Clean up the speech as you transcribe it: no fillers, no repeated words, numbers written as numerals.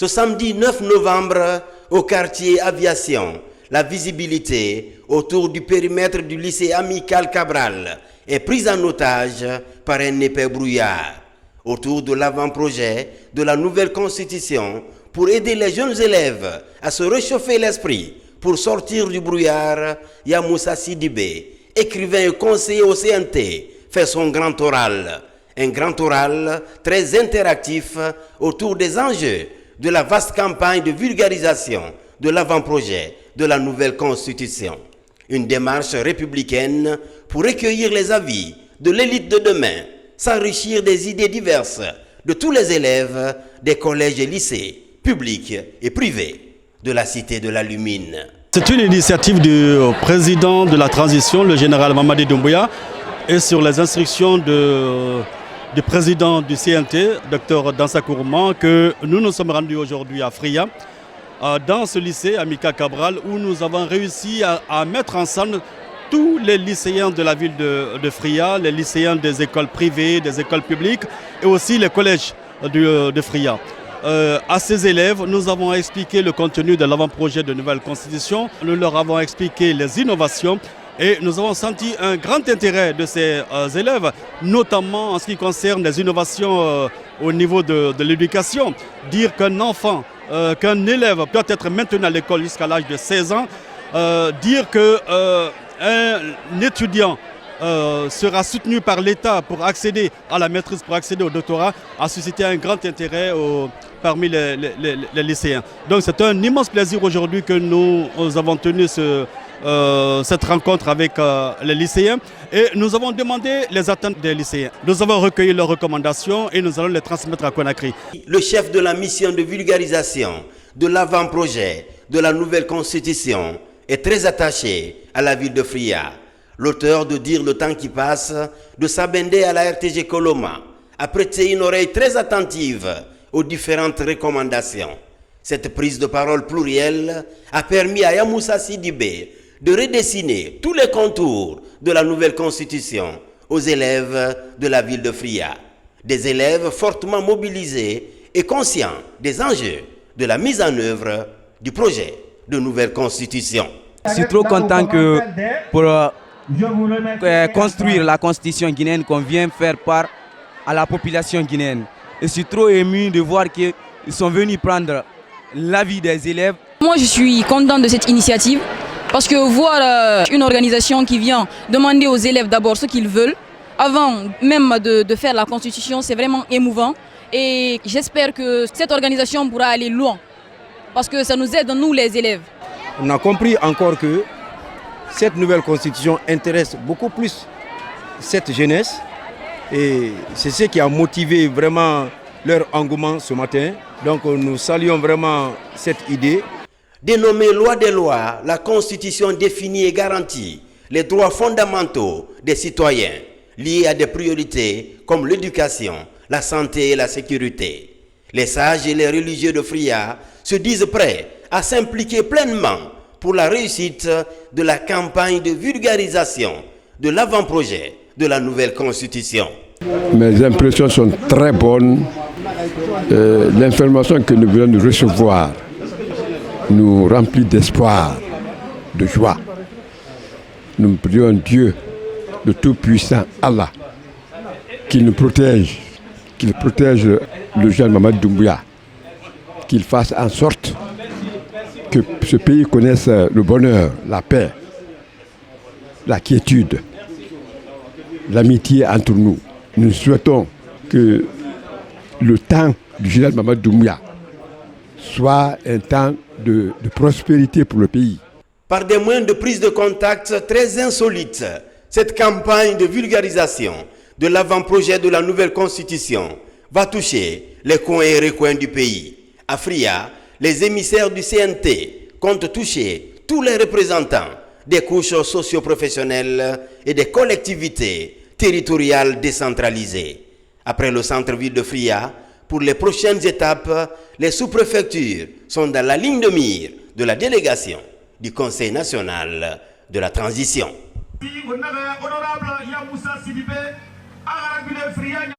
Ce samedi 9 novembre, au quartier Aviation, la visibilité autour du périmètre du lycée Amical Cabral est prise en otage par un épais brouillard. Autour de l'avant-projet de la nouvelle constitution pour aider les jeunes élèves à se réchauffer l'esprit pour sortir du brouillard, Yamoussa Sidibé, écrivain et conseiller au CNT, fait son grand oral. Un grand oral très interactif autour des enjeux de la vaste campagne de vulgarisation de l'avant-projet de la nouvelle constitution. Une démarche républicaine pour recueillir les avis de l'élite de demain, s'enrichir des idées diverses de tous les élèves des collèges et lycées, publics et privés de la cité de la Lumine. C'est une initiative du président de la transition, le général Mamadi Doumbouya, et sur les instructions du président du CNT, Dr Dansa Kourouman, que nous nous sommes rendus aujourd'hui à Fria, dans ce lycée Amical Cabral, où nous avons réussi à mettre ensemble tous les lycéens de la ville de Fria, les lycéens des écoles privées, des écoles publiques et aussi les collèges de Fria. À ces élèves, nous avons expliqué le contenu de l'avant-projet de nouvelle constitution, nous leur avons expliqué les innovations et nous avons senti un grand intérêt de ces élèves, notamment en ce qui concerne les innovations au niveau de l'éducation. Dire qu'un enfant, qu'un élève doit être maintenu à l'école jusqu'à l'âge de 16 ans, dire qu'un étudiant sera soutenu par l'État pour accéder à la maîtrise, pour accéder au doctorat, a suscité un grand intérêt parmi les lycéens. Donc c'est un immense plaisir aujourd'hui que nous avons tenu cette rencontre avec les lycéens et nous avons demandé les attentes des lycéens. Nous avons recueilli leurs recommandations et nous allons les transmettre à Conakry. Le chef de la mission de vulgarisation de l'avant-projet de la nouvelle constitution est très attaché à la ville de Fria. L'auteur de Dire le temps qui passe, de Sabendé à la RTG Coloma, a prêté une oreille très attentive aux différentes recommandations. Cette prise de parole plurielle a permis à Yamoussa Sidibé de redessiner tous les contours de la nouvelle constitution aux élèves de la ville de Fria. Des élèves fortement mobilisés et conscients des enjeux de la mise en œuvre du projet de nouvelle constitution. Je suis trop content que pour construire la constitution guinéenne qu'on vient faire part à la population guinéenne. Je suis trop ému de voir qu'ils sont venus prendre l'avis des élèves. Moi je suis content de cette initiative parce que voir une organisation qui vient demander aux élèves d'abord ce qu'ils veulent avant même de faire la constitution, c'est vraiment émouvant et j'espère que cette organisation pourra aller loin parce que ça nous aide nous les élèves. On a compris encore que cette nouvelle constitution intéresse beaucoup plus cette jeunesse et c'est ce qui a motivé vraiment leur engouement ce matin. Donc nous saluons vraiment cette idée. Dénommée loi des lois, la Constitution définit et garantit les droits fondamentaux des citoyens liés à des priorités comme l'éducation, la santé et la sécurité. Les sages et les religieux de Fria se disent prêts à s'impliquer pleinement pour la réussite de la campagne de vulgarisation de l'avant-projet de la nouvelle constitution. Mes impressions sont très bonnes. L'information que nous venons de recevoir nous remplit d'espoir, de joie. Nous prions Dieu, le Tout-Puissant, Allah, qu'il nous protège, qu'il protège le jeune Mamadi Doumbouya, qu'il fasse en sorte que ce pays connaisse le bonheur, la paix, la quiétude, l'amitié entre nous. Nous souhaitons que le temps du général Mamadi Doumbouya soit un temps de prospérité pour le pays. Par des moyens de prise de contact très insolites, cette campagne de vulgarisation de l'avant-projet de la nouvelle constitution va toucher les coins et recoins du pays. À Fria, les émissaires du CNT comptent toucher tous les représentants des couches socio-professionnelles et des collectivités territoriales décentralisées. Après le centre-ville de Fria, pour les prochaines étapes, les sous-préfectures sont dans la ligne de mire de la délégation du Conseil national de la transition.